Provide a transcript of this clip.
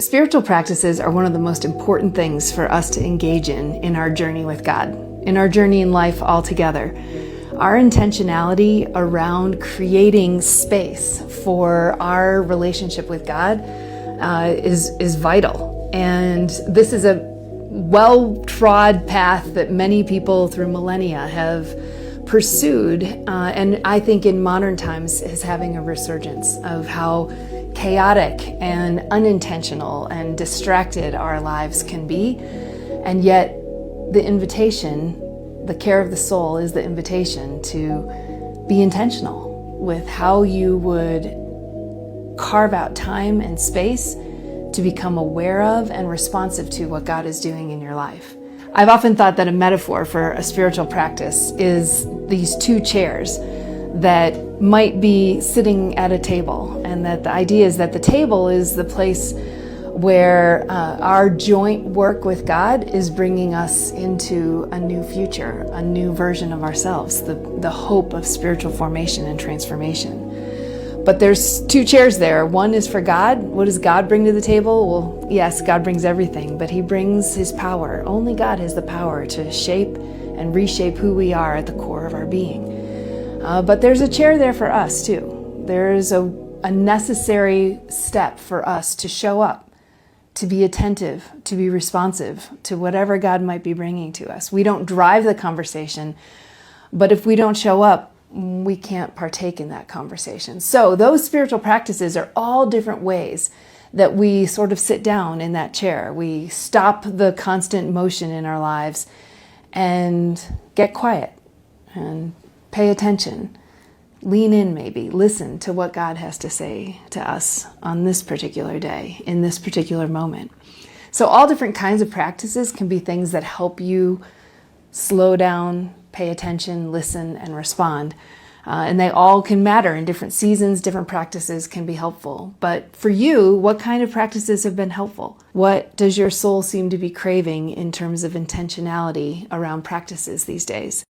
Spiritual practices are one of the most important things for us to engage in our journey with God, in our journey in life altogether. Our intentionality around creating space for our relationship with God is vital. And this is a well-trod path that many people through millennia have pursued, and I think in modern times is having a resurgence of how chaotic and unintentional and distracted our lives can be. And yet the invitation, the care of the soul, is the invitation to be intentional with how you would carve out time and space to become aware of and responsive to what God is doing in your life. I've often thought that a metaphor for a spiritual practice is these two chairs that might be sitting at a table, and that the idea is that the table is the place where our joint work with God is bringing us into a new future, a new version of ourselves, the hope of spiritual formation and transformation. But there's two chairs there. One is for God. What does God bring to the table? Well, yes, God brings everything, but He brings His power. Only God has the power to shape and reshape who we are at the core of our being. But there's a chair there for us too. There's a necessary step for us to show up, to be attentive, to be responsive to whatever God might be bringing to us. We don't drive the conversation, but if we don't show up, we can't partake in that conversation. So those spiritual practices are all different ways that we sort of sit down in that chair. We stop the constant motion in our lives and get quiet and pay attention, lean in maybe, listen to what God has to say to us on this particular day, in this particular moment. So all different kinds of practices can be things that help you slow down, pay attention, listen, and respond. And they all can matter in different seasons. Different practices can be helpful. But for you, what kind of practices have been helpful? What does your soul seem to be craving in terms of intentionality around practices these days?